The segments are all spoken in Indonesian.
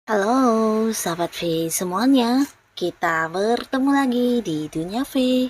Halo, sahabat V semuanya. Kita bertemu lagi di Dunia V.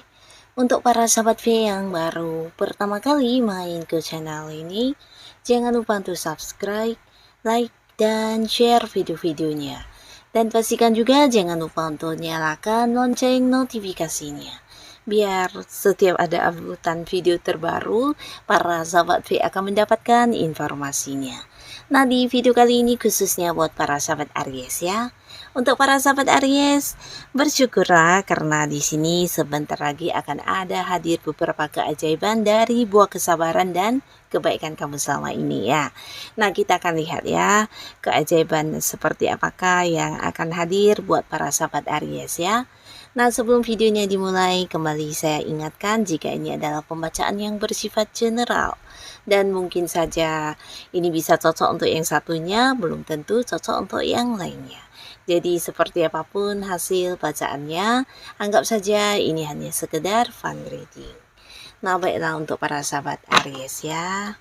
Untuk para sahabat V yang baru pertama kali main ke channel ini, jangan lupa untuk subscribe, like, dan share video-videonya. Dan pastikan juga jangan lupa untuk nyalakan lonceng notifikasinya, biar setiap ada uploadan video terbaru, para sahabat V akan mendapatkan informasinya. Nah, di video kali ini khususnya buat para sahabat Aries ya. Untuk para sahabat Aries, bersyukurlah karena di sini sebentar lagi akan ada hadir beberapa keajaiban dari buah kesabaran dan kebaikan kamu selama ini ya. Nah, kita akan lihat ya, keajaiban seperti apakah yang akan hadir buat para sahabat Aries ya. Nah, sebelum videonya dimulai, kembali saya ingatkan jika ini adalah pembacaan yang bersifat general dan mungkin saja ini bisa cocok untuk yang satunya, belum tentu cocok untuk yang lainnya. Jadi seperti apapun hasil bacaannya, anggap saja ini hanya sekedar fun reading. Nah, baiklah untuk para sahabat Aries ya.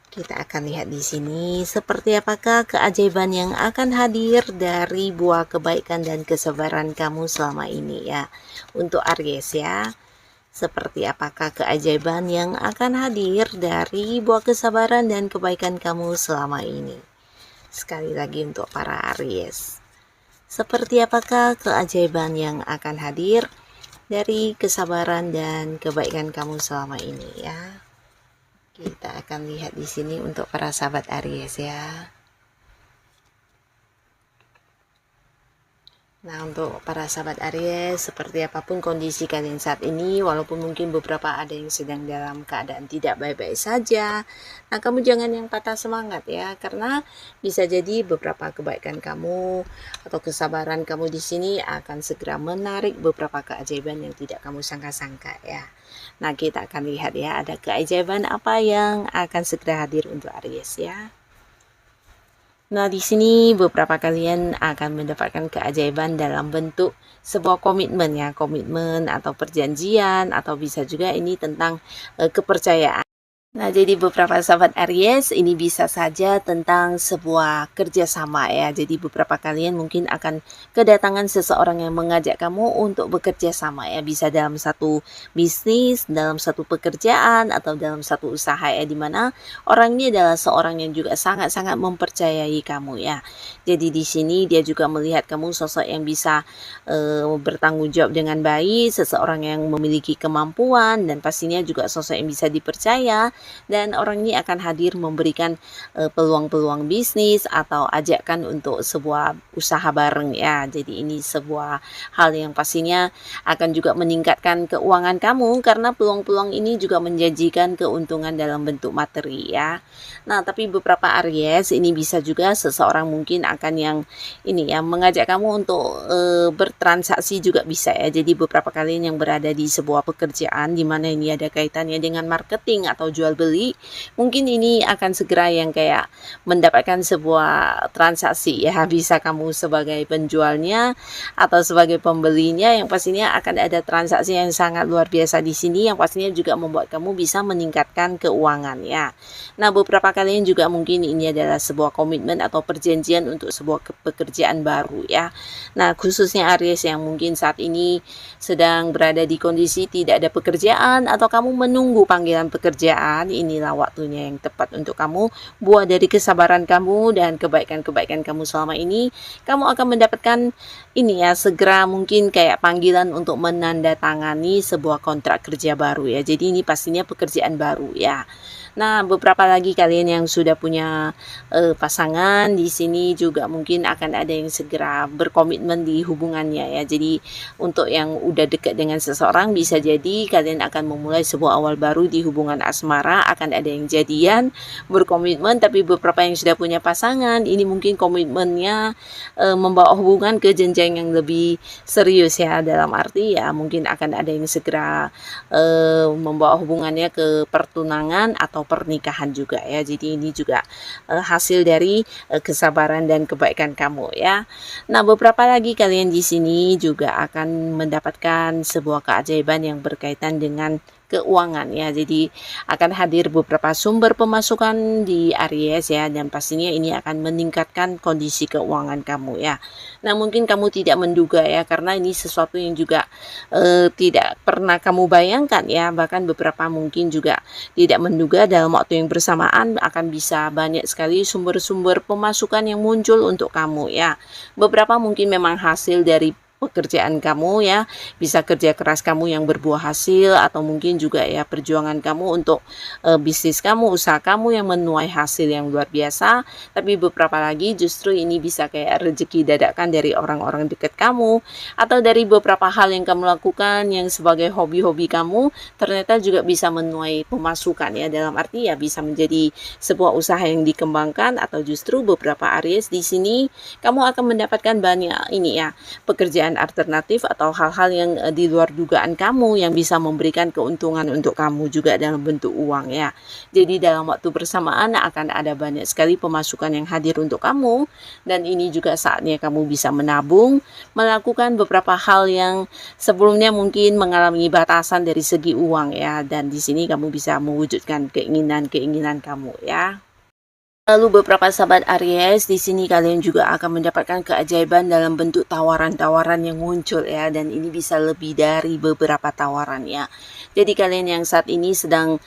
Kita akan lihat di sini seperti apakah keajaiban yang akan hadir dari buah kebaikan dan kesabaran kamu selama ini ya. Untuk Aries ya. Seperti apakah keajaiban yang akan hadir dari buah kesabaran dan kebaikan kamu selama ini. Sekali lagi untuk para Aries. Seperti apakah keajaiban yang akan hadir dari kesabaran dan kebaikan kamu selama ini ya. Kita akan lihat di sini untuk para sahabat Aries ya. Nah, untuk para sahabat Aries, seperti apapun kondisi kalian saat ini, walaupun mungkin beberapa ada yang sedang dalam keadaan tidak baik-baik saja, nah kamu jangan yang patah semangat ya, karena bisa jadi beberapa kebaikan kamu atau kesabaran kamu di sini akan segera menarik beberapa keajaiban yang tidak kamu sangka-sangka ya. Nah, kita akan lihat ya, ada keajaiban apa yang akan segera hadir untuk Aries ya. Nah, di sini beberapa kalian akan mendapatkan keajaiban dalam bentuk sebuah komitmen ya, komitmen atau perjanjian, atau bisa juga ini tentang kepercayaan. Nah, jadi beberapa sahabat Aries ini bisa saja tentang sebuah kerjasama ya. Jadi beberapa kalian mungkin akan kedatangan seseorang yang mengajak kamu untuk bekerja sama ya. Bisa dalam satu bisnis, dalam satu pekerjaan, atau dalam satu usaha ya. Dimana orang ini adalah seorang yang juga sangat-sangat mempercayai kamu ya. Jadi di sini dia juga melihat kamu sosok yang bisa bertanggung jawab dengan baik, seseorang yang memiliki kemampuan, dan pastinya juga sosok yang bisa dipercaya. Dan orang ini akan hadir memberikan peluang-peluang bisnis atau ajakan untuk sebuah usaha bareng ya. Jadi ini sebuah hal yang pastinya akan juga meningkatkan keuangan kamu, karena peluang-peluang ini juga menjanjikan keuntungan dalam bentuk materi ya. Nah, tapi beberapa Aries ini bisa juga seseorang mungkin akan yang ini ya, mengajak kamu untuk bertransaksi juga bisa ya. Jadi beberapa kalian yang berada di sebuah pekerjaan di mana ini ada kaitannya dengan marketing atau jual beli, mungkin ini akan segera yang kayak mendapatkan sebuah transaksi ya. Bisa kamu sebagai penjualnya atau sebagai pembelinya, yang pastinya akan ada transaksi yang sangat luar biasa di sini, yang pastinya juga membuat kamu bisa meningkatkan keuangan ya. Nah, beberapa kalian juga mungkin ini adalah sebuah komitmen atau perjanjian untuk sebuah pekerjaan baru ya. Nah, khususnya Aries yang mungkin saat ini sedang berada di kondisi tidak ada pekerjaan atau kamu menunggu panggilan pekerjaan, inilah waktunya yang tepat untuk kamu. Buah dari kesabaran kamu dan kebaikan-kebaikan kamu selama ini, kamu akan mendapatkan ini ya, segera mungkin kayak panggilan untuk menandatangani sebuah kontrak kerja baru ya. Jadi ini pastinya pekerjaan baru ya. Nah, beberapa lagi kalian yang sudah punya pasangan di sini juga mungkin akan ada yang segera berkomitmen di hubungannya ya. Jadi untuk yang udah dekat dengan seseorang bisa jadi kalian akan memulai sebuah awal baru di hubungan asmara, akan ada yang jadian, berkomitmen. Tapi beberapa yang sudah punya pasangan ini mungkin komitmennya membawa hubungan ke jenjang yang lebih serius ya, dalam arti ya mungkin akan ada yang segera membawa hubungannya ke pertunangan atau pernikahan juga ya. Jadi ini juga hasil dari kesabaran dan kebaikan kamu ya. Nah, beberapa lagi kalian di sini juga akan mendapatkan sebuah keajaiban yang berkaitan dengan keuangan ya. Jadi akan hadir beberapa sumber pemasukan di Aries ya, dan pastinya ini akan meningkatkan kondisi keuangan kamu ya. Nah, mungkin kamu tidak menduga ya, karena ini sesuatu yang juga tidak pernah kamu bayangkan ya. Bahkan beberapa mungkin juga tidak menduga dalam waktu yang bersamaan akan bisa banyak sekali sumber-sumber pemasukan yang muncul untuk kamu ya. Beberapa mungkin memang hasil dari pekerjaan kamu ya, bisa kerja keras kamu yang berbuah hasil, atau mungkin juga ya perjuangan kamu untuk bisnis kamu, usaha kamu yang menuai hasil yang luar biasa. Tapi beberapa lagi justru ini bisa kayak rezeki dadakan dari orang-orang dekat kamu, atau dari beberapa hal yang kamu lakukan yang sebagai hobi-hobi kamu ternyata juga bisa menuai pemasukan ya, dalam arti ya bisa menjadi sebuah usaha yang dikembangkan. Atau justru beberapa Aries di sini kamu akan mendapatkan banyak ini ya, pekerjaan alternatif atau hal-hal yang di luar dugaan kamu yang bisa memberikan keuntungan untuk kamu juga dalam bentuk uang ya. Jadi dalam waktu bersamaan akan ada banyak sekali pemasukan yang hadir untuk kamu, dan ini juga saatnya kamu bisa menabung, melakukan beberapa hal yang sebelumnya mungkin mengalami batasan dari segi uang ya, dan di sini kamu bisa mewujudkan keinginan-keinginan kamu ya. Lalu beberapa sahabat Aries di sini kalian juga akan mendapatkan keajaiban dalam bentuk tawaran-tawaran yang muncul ya, dan ini bisa lebih dari beberapa tawaran ya. Jadi kalian yang saat ini sedang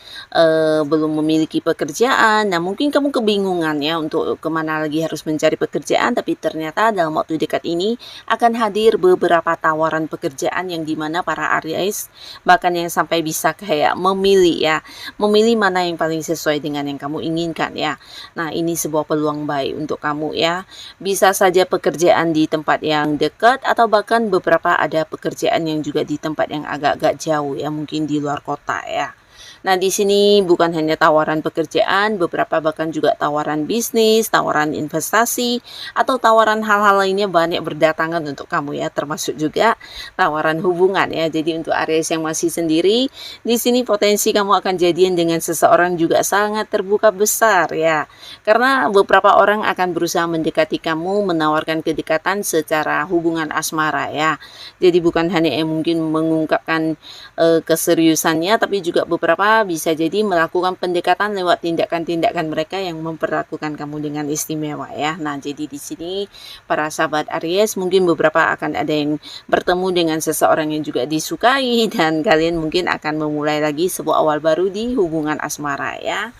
belum memiliki pekerjaan, nah mungkin kamu kebingungan ya untuk kemana lagi harus mencari pekerjaan, tapi ternyata dalam waktu dekat ini akan hadir beberapa tawaran pekerjaan yang dimana para Aries bahkan yang sampai bisa kayak memilih ya, memilih mana yang paling sesuai dengan yang kamu inginkan ya. Nah, ini sebuah peluang baik untuk kamu ya. Bisa saja pekerjaan di tempat yang dekat, atau bahkan beberapa ada pekerjaan yang juga di tempat yang agak-agak jauh ya, mungkin di luar kota ya. Nah, di sini bukan hanya tawaran pekerjaan, beberapa bahkan juga tawaran bisnis, tawaran investasi, atau tawaran hal-hal lainnya banyak berdatangan untuk kamu ya, termasuk juga tawaran hubungan ya. Jadi untuk Aries yang masih sendiri, di sini potensi kamu akan jadian dengan seseorang juga sangat terbuka besar ya. Karena beberapa orang akan berusaha mendekati kamu, menawarkan kedekatan secara hubungan asmara ya. Jadi bukan hanya yang mungkin mengungkapkan keseriusannya, tapi juga beberapa bisa jadi melakukan pendekatan lewat tindakan-tindakan mereka yang memperlakukan kamu dengan istimewa ya. Nah, jadi di sini para sahabat Aries mungkin beberapa akan ada yang bertemu dengan seseorang yang juga disukai, dan kalian mungkin akan memulai lagi sebuah awal baru di hubungan asmara ya.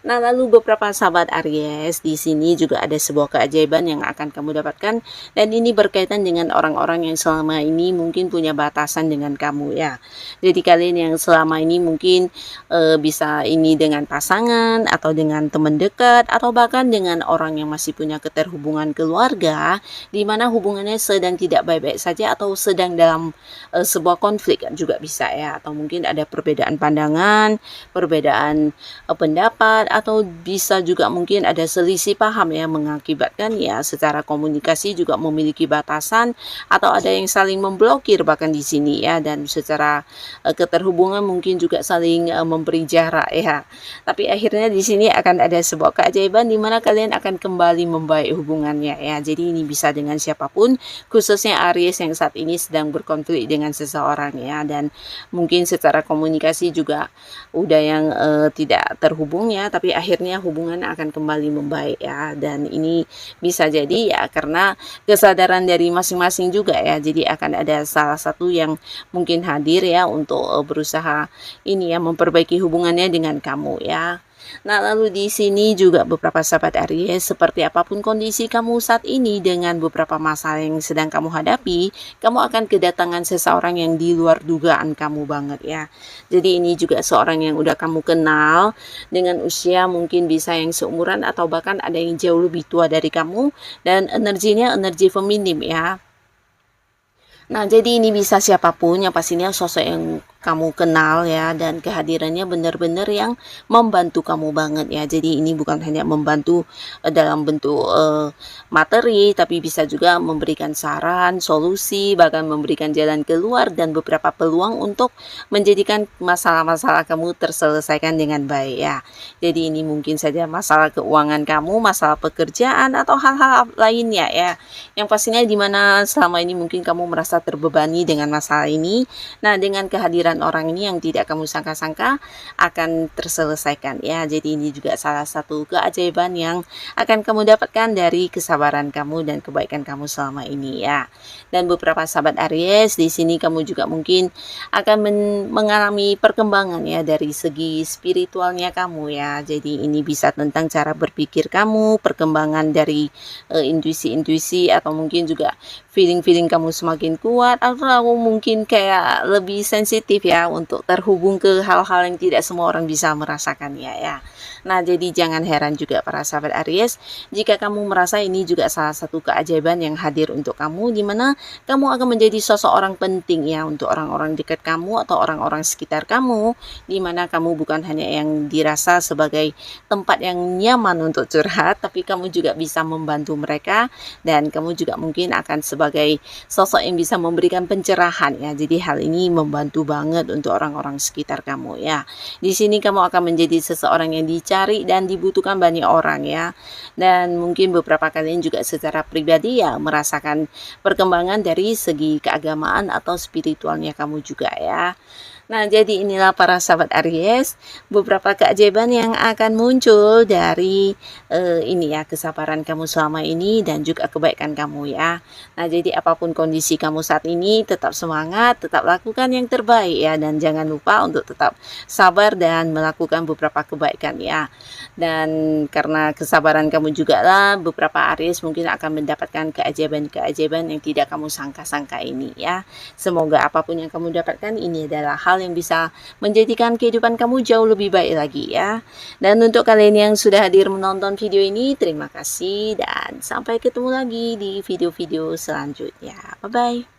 Nah, lalu beberapa sahabat Aries di sini juga ada sebuah keajaiban yang akan kamu dapatkan, dan ini berkaitan dengan orang-orang yang selama ini mungkin punya batasan dengan kamu ya. Jadi kalian yang selama ini mungkin bisa ini dengan pasangan, atau dengan teman dekat, atau bahkan dengan orang yang masih punya keterhubungan keluarga, di mana hubungannya sedang tidak baik-baik saja, atau sedang dalam sebuah konflik juga bisa ya, atau mungkin ada perbedaan pandangan, perbedaan pendapat, atau bisa juga mungkin ada selisih paham ya, mengakibatkan ya secara komunikasi juga memiliki batasan, atau ada yang saling memblokir bahkan di sini ya, dan secara keterhubungan mungkin juga saling memberi jarak ya. Tapi akhirnya di sini akan ada sebuah keajaiban di mana kalian akan kembali membaik hubungannya ya. Jadi ini bisa dengan siapapun, khususnya Aries yang saat ini sedang berkonflik dengan seseorang ya, dan mungkin secara komunikasi juga udah yang tidak terhubung ya, tapi akhirnya hubungan akan kembali membaik ya. Dan ini bisa jadi ya karena kesadaran dari masing-masing juga ya. Jadi akan ada salah satu yang mungkin hadir ya untuk berusaha ini ya memperbaiki hubungannya dengan kamu ya. Nah, lalu di sini juga beberapa sahabat Aries, seperti apapun kondisi kamu saat ini dengan beberapa masalah yang sedang kamu hadapi, kamu akan kedatangan seseorang yang di luar dugaan kamu banget ya. Jadi ini juga seorang yang udah kamu kenal dengan usia mungkin bisa yang seumuran atau bahkan ada yang jauh lebih tua dari kamu, dan energinya energi feminim ya. Nah, jadi ini bisa siapapun, yang pastinya sosok yang kamu kenal ya, dan kehadirannya benar-benar yang membantu kamu banget ya. Jadi ini bukan hanya membantu dalam bentuk materi, tapi bisa juga memberikan saran, solusi, bahkan memberikan jalan keluar dan beberapa peluang untuk menjadikan masalah-masalah kamu terselesaikan dengan baik ya. Jadi ini mungkin saja masalah keuangan kamu, masalah pekerjaan, atau hal-hal lainnya ya. Yang pastinya dimana selama ini mungkin kamu merasa terbebani dengan masalah ini. Nah, dengan kehadiran orang ini yang tidak kamu sangka-sangka akan terselesaikan ya. Jadi ini juga salah satu keajaiban yang akan kamu dapatkan dari kesabaran kamu dan kebaikan kamu selama ini ya. Dan beberapa sahabat Aries, di sini kamu juga mungkin akan mengalami perkembangan ya dari segi spiritualnya kamu ya. Jadi ini bisa tentang cara berpikir kamu, perkembangan dari intuisi-intuisi, atau mungkin juga feeling-feeling kamu semakin kuat, atau mungkin kayak lebih sensitif ya untuk terhubung ke hal-hal yang tidak semua orang bisa merasakannya ya. Nah, jadi jangan heran juga para sahabat Aries jika kamu merasa ini juga salah satu keajaiban yang hadir untuk kamu, di mana kamu akan menjadi sosok orang penting ya untuk orang-orang dekat kamu atau orang-orang sekitar kamu, di mana kamu bukan hanya yang dirasa sebagai tempat yang nyaman untuk curhat, tapi kamu juga bisa membantu mereka, dan kamu juga mungkin akan sebagai sosok yang bisa memberikan pencerahan ya. Jadi hal ini membantu banget untuk orang-orang sekitar kamu ya. Di sini kamu akan menjadi seseorang yang dicari dan dibutuhkan banyak orang ya. Dan mungkin beberapa kalian juga secara pribadi ya merasakan perkembangan dari segi keagamaan atau spiritualnya kamu juga ya. Nah, jadi inilah para sahabat Aries, beberapa keajaiban yang akan muncul dari ini ya, kesabaran kamu selama ini dan juga kebaikan kamu ya. Nah, jadi apapun kondisi kamu saat ini, tetap semangat, tetap lakukan yang terbaik ya, dan jangan lupa untuk tetap sabar dan melakukan beberapa kebaikan ya. Dan karena kesabaran kamu juga lah, beberapa Aries mungkin akan mendapatkan keajaiban-keajaiban yang tidak kamu sangka-sangka ini ya. Semoga apapun yang kamu dapatkan ini adalah hal yang bisa menjadikan kehidupan kamu jauh lebih baik lagi ya. Dan untuk kalian yang sudah hadir menonton video ini, terima kasih dan sampai ketemu lagi di video-video selanjutnya. Bye bye.